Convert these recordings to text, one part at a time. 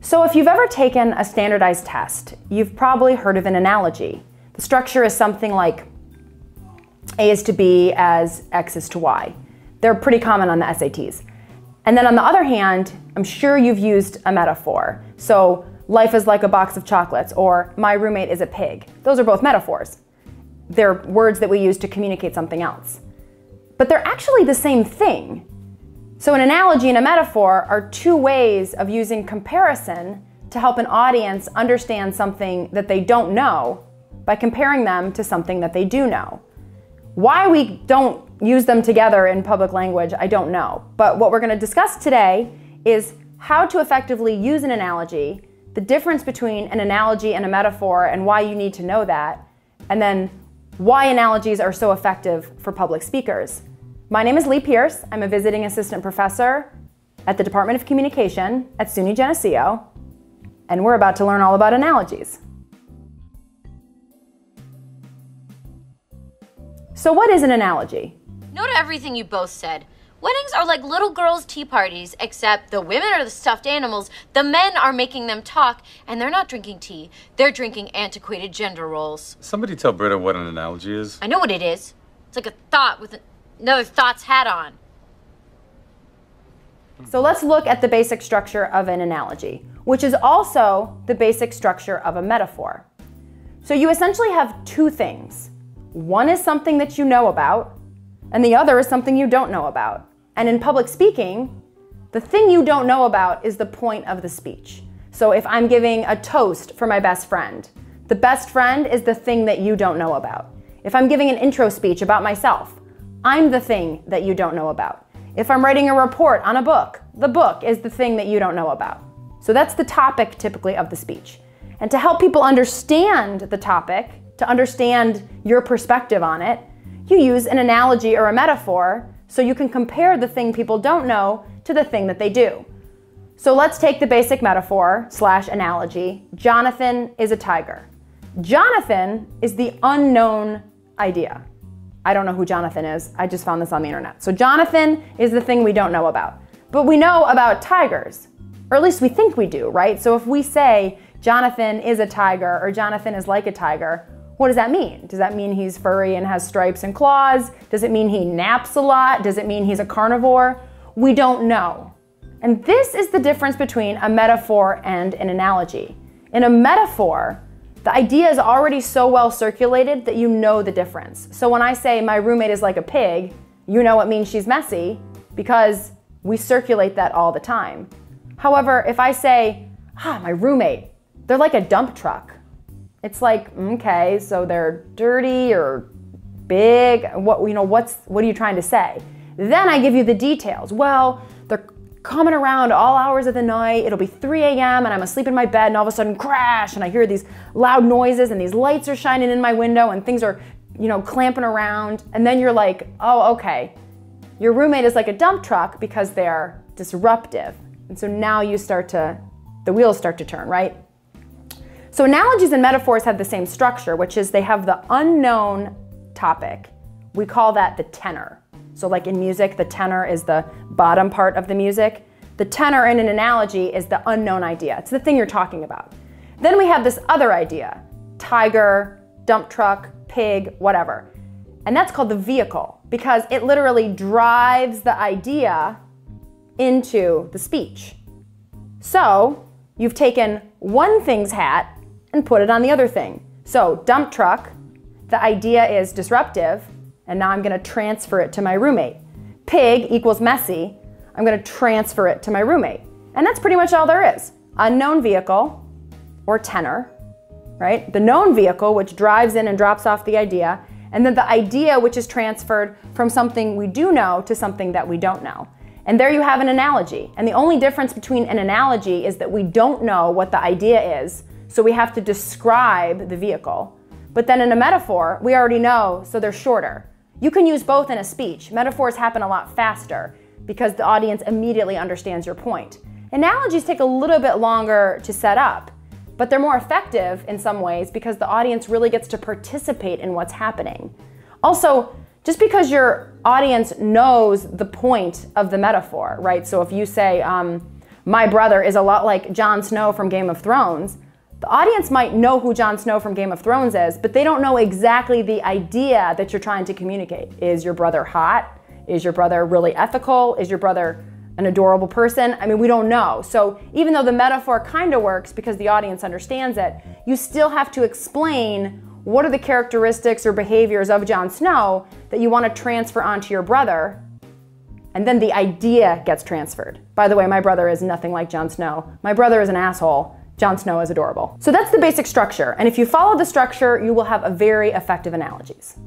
So if you've ever taken a standardized test, you've probably heard of an analogy. The structure is something like A is to B as X is to Y. They're pretty common on the SATs. And then on the other hand, I'm sure you've used a metaphor. So life is like a box of chocolates, or my roommate is a pig. Those are both metaphors. They're words that we use to communicate something else. But they're actually the same thing. So an analogy and a metaphor are two ways of using comparison to help an audience understand something that they don't know by comparing them to something that they do know. Why we don't use them together in public language, I don't know. But what we're going to discuss today is how to effectively use an analogy, the difference between an analogy and a metaphor and why you need to know that, and then why analogies are so effective for public speakers. My name is Lee Pierce. I'm a visiting assistant professor at the Department of Communication at SUNY Geneseo, and we're about to learn all about analogies. So what is an analogy? No to everything you both said. Weddings are like little girls' tea parties, except the women are the stuffed animals, the men are making them talk, and they're not drinking tea. They're drinking antiquated gender roles. Somebody tell Britta what an analogy is. I know what it is. It's like a thought with another thought's hat on. So let's look at the basic structure of an analogy, which is also the basic structure of a metaphor. So you essentially have two things. One is something that you know about, and the other is something you don't know about. And in public speaking, the thing you don't know about is the point of the speech. So if I'm giving a toast for my best friend, the best friend is the thing that you don't know about. If I'm giving an intro speech about myself, I'm the thing that you don't know about. If I'm writing a report on a book, the book is the thing that you don't know about. So that's the topic typically of the speech. And to help people understand the topic, to understand your perspective on it, you use an analogy or a metaphor so you can compare the thing people don't know to the thing that they do. So let's take the basic metaphor / analogy. Jonathan is a tiger. Jonathan is the unknown idea. I don't know who Jonathan is. I just found this on the internet. So Jonathan is the thing we don't know about. But we know about tigers, or at least we think we do, right? So if we say Jonathan is a tiger or Jonathan is like a tiger, what does that mean? Does that mean he's furry and has stripes and claws? Does it mean he naps a lot? Does it mean he's a carnivore? We don't know. And this is the difference between a metaphor and an analogy. In a metaphor, the idea is already so well circulated that you know the difference. So when I say my roommate is like a pig, you know it means she's messy because we circulate that all the time. However, if I say, my roommate, they're like a dump truck. It's like, okay, so they're dirty or big. What are you trying to say? Then I give you the details. Well, they're coming around all hours of the night. It'll be 3 a.m. and I'm asleep in my bed and all of a sudden crash and I hear these loud noises and these lights are shining in my window and things are, clamping around. And then you're like, oh, okay. Your roommate is like a dump truck because they're disruptive. And so now the wheels start to turn, right? So analogies and metaphors have the same structure, which is they have the unknown topic. We call that the tenor. So like in music, the tenor is the bottom part of the music. The tenor in an analogy is the unknown idea. It's the thing you're talking about. Then we have this other idea, tiger, dump truck, pig, whatever. And that's called the vehicle because it literally drives the idea into the speech. So you've taken one thing's hat and put it on the other thing. So dump truck, the idea is disruptive, and now I'm gonna transfer it to my roommate. Pig equals messy, I'm gonna transfer it to my roommate. And that's pretty much all there is. Unknown vehicle, or tenor, right? The known vehicle, which drives in and drops off the idea, and then the idea which is transferred from something we do know to something that we don't know. And there you have an analogy. And the only difference between an analogy is that we don't know what the idea is, so we have to describe the vehicle. But then in a metaphor, we already know, so they're shorter. You can use both in a speech. Metaphors happen a lot faster because the audience immediately understands your point. Analogies take a little bit longer to set up, but they're more effective in some ways because the audience really gets to participate in what's happening. Also, just because your audience knows the point of the metaphor, right? So if you say, my brother is a lot like Jon Snow from Game of Thrones, the audience might know who Jon Snow from Game of Thrones is, but they don't know exactly the idea that you're trying to communicate. Is your brother hot? Is your brother really ethical? Is your brother an adorable person? I mean, we don't know. So even though the metaphor kind of works because the audience understands it, you still have to explain what are the characteristics or behaviors of Jon Snow that you want to transfer onto your brother, and then the idea gets transferred. By the way, my brother is nothing like Jon Snow. My brother is an asshole. Jon Snow is adorable. So that's the basic structure, and if you follow the structure, you will have a very effective analogies.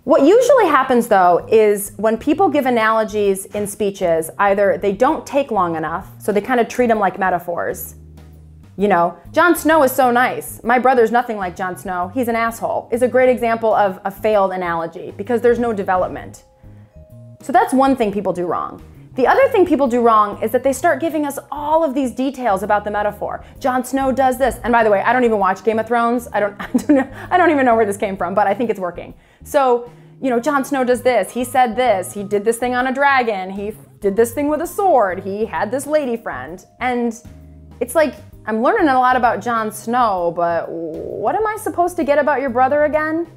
What usually happens though is when people give analogies in speeches, either they don't take long enough, so they kind of treat them like metaphors. You know, Jon Snow is so nice. My brother's nothing like Jon Snow. He's an asshole. Is a great example of a failed analogy because there's no development. So that's one thing people do wrong. The other thing people do wrong is that they start giving us all of these details about the metaphor. Jon Snow does this. And by the way, I don't even watch Game of Thrones. I don't even know where this came from, but I think it's working. So, you know, Jon Snow does this. He said this. He did this thing on a dragon. He did this thing with a sword. He had this lady friend. And it's like, I'm learning a lot about Jon Snow, but what am I supposed to get about your brother again?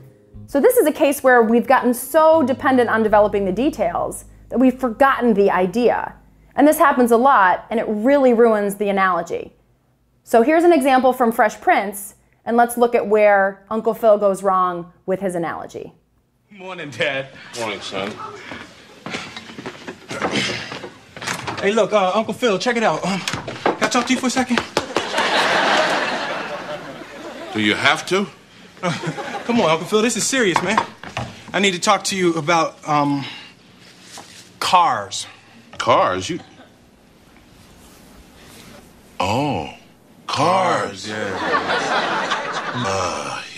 So this is a case where we've gotten so dependent on developing the details that we've forgotten the idea. And this happens a lot, and it really ruins the analogy. So here's an example from Fresh Prince, and let's look at where Uncle Phil goes wrong with his analogy. Morning, Dad. Morning, son. Hey, look, Uncle Phil, check it out. Can I talk to you for a second? Do you have to? Come on, Uncle Phil, this is serious, man. I need to talk to you about, cars. Cars? Oh, cars.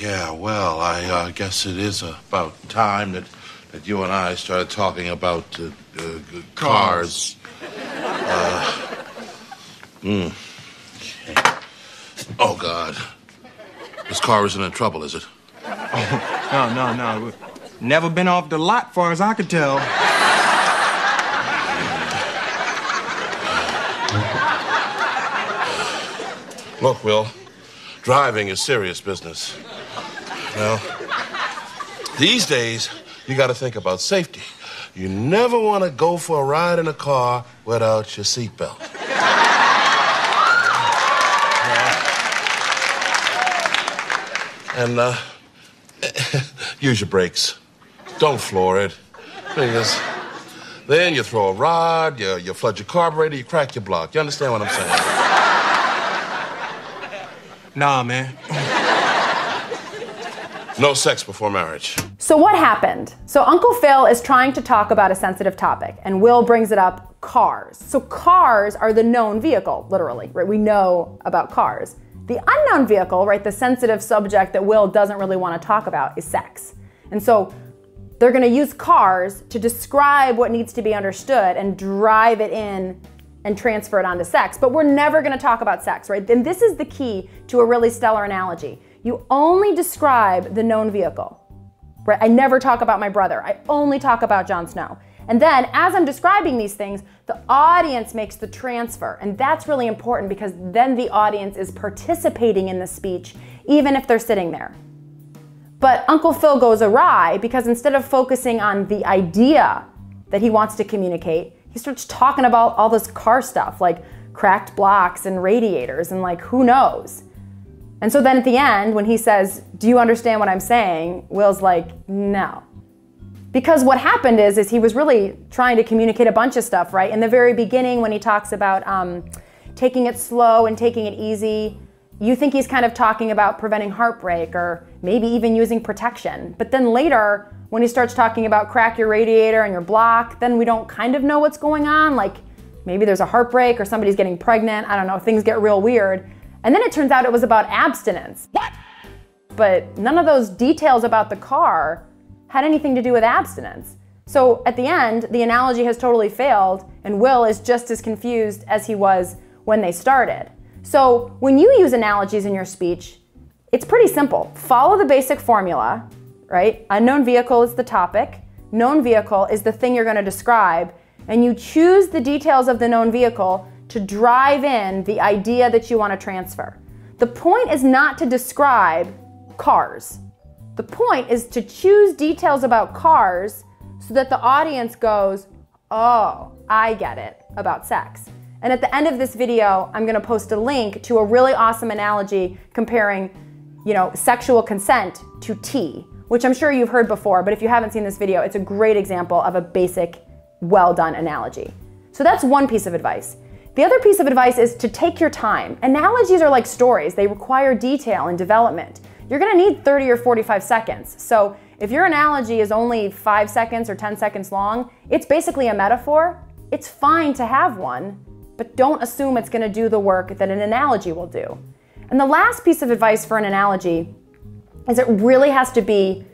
Yeah, well, I guess it is about time that you and I started talking about cars. Oh, God. This car isn't in trouble, is it? Oh, no. Never been off the lot, far as I could tell. Look, Will, driving is serious business. Well, these days, you got to think about safety. You never want to go for a ride in a car without your seatbelt. And use your brakes. Don't floor it. Because then you throw a rod, you flood your carburetor, you crack your block. You understand what I'm saying? Nah, man. No sex before marriage. So what happened? So Uncle Phil is trying to talk about a sensitive topic, and Will brings it up, cars. So cars are the known vehicle, literally, right? We know about cars. The unknown vehicle, right, the sensitive subject that Will doesn't really want to talk about is sex. And so they're going to use cars to describe what needs to be understood and drive it in and transfer it onto sex. But we're never going to talk about sex, right? And this is the key to a really stellar analogy. You only describe the known vehicle, right? I never talk about my brother. I only talk about Jon Snow. And then as I'm describing these things, the audience makes the transfer. And that's really important because then the audience is participating in the speech, even if they're sitting there. But Uncle Phil goes awry because instead of focusing on the idea that he wants to communicate, he starts talking about all this car stuff like cracked blocks and radiators and like who knows. And so then at the end, when he says, "Do you understand what I'm saying?" Will's like, "No." Because what happened is he was really trying to communicate a bunch of stuff, right? In the very beginning, when he talks about taking it slow and taking it easy, you think he's kind of talking about preventing heartbreak or maybe even using protection. But then later, when he starts talking about crack your radiator and your block, then we don't kind of know what's going on. Like maybe there's a heartbreak or somebody's getting pregnant. I don't know, things get real weird. And then it turns out it was about abstinence. What? But none of those details about the car had anything to do with abstinence. So at the end, the analogy has totally failed and Will is just as confused as he was when they started. So when you use analogies in your speech, it's pretty simple. Follow the basic formula, right? Unknown vehicle is the topic. Known vehicle is the thing you're going to describe. And you choose the details of the known vehicle to drive in the idea that you want to transfer. The point is not to describe cars. The point is to choose details about cars so that the audience goes, oh, I get it about sex. And at the end of this video, I'm going to post a link to a really awesome analogy comparing, sexual consent to tea, which I'm sure you've heard before, but if you haven't seen this video, it's a great example of a basic, well-done analogy. So that's one piece of advice. The other piece of advice is to take your time. Analogies are like stories. They require detail and development. You're going to need 30 or 45 seconds. So if your analogy is only 5 seconds or 10 seconds long, it's basically a metaphor. It's fine to have one, but don't assume it's going to do the work that an analogy will do. And the last piece of advice for an analogy is it really has to be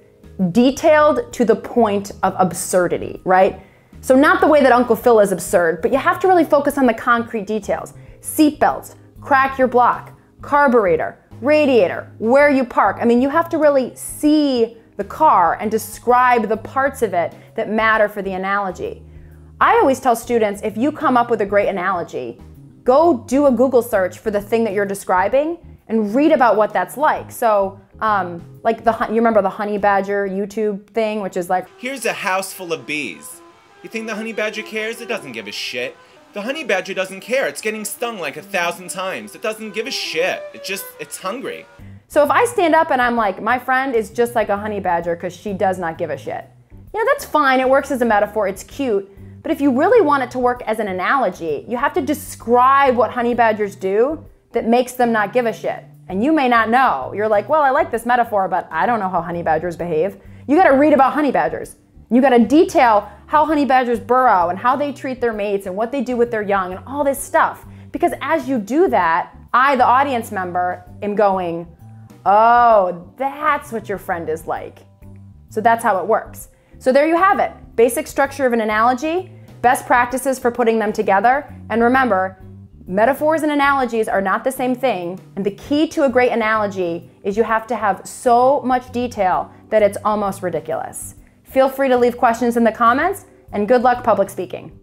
detailed to the point of absurdity, right? So not the way that Uncle Phil is absurd, but you have to really focus on the concrete details. Seatbelts, crack your block, carburetor, radiator, where you park. I mean, you have to really see the car and describe the parts of it that matter for the analogy. I always tell students, if you come up with a great analogy, go do a Google search for the thing that you're describing and read about what that's like. So, like you remember the honey badger YouTube thing, which is like, here's a house full of bees. You think the honey badger cares? It doesn't give a shit. The honey badger doesn't care. It's getting stung like 1,000 times. It doesn't give a shit. It's hungry. So if I stand up and I'm like, my friend is just like a honey badger because she does not give a shit. That's fine. It works as a metaphor. It's cute. But if you really want it to work as an analogy, you have to describe what honey badgers do that makes them not give a shit. And you may not know. You're like, well, I like this metaphor, but I don't know how honey badgers behave. You got to read about honey badgers. You got to detail how honey badgers burrow and how they treat their mates and what they do with their young and all this stuff. Because as you do that, I, the audience member, am going, oh, that's what your friend is like. So that's how it works. So there you have it. Basic structure of an analogy, best practices for putting them together. And remember, metaphors and analogies are not the same thing. And the key to a great analogy is you have to have so much detail that it's almost ridiculous. Feel free to leave questions in the comments, and good luck public speaking.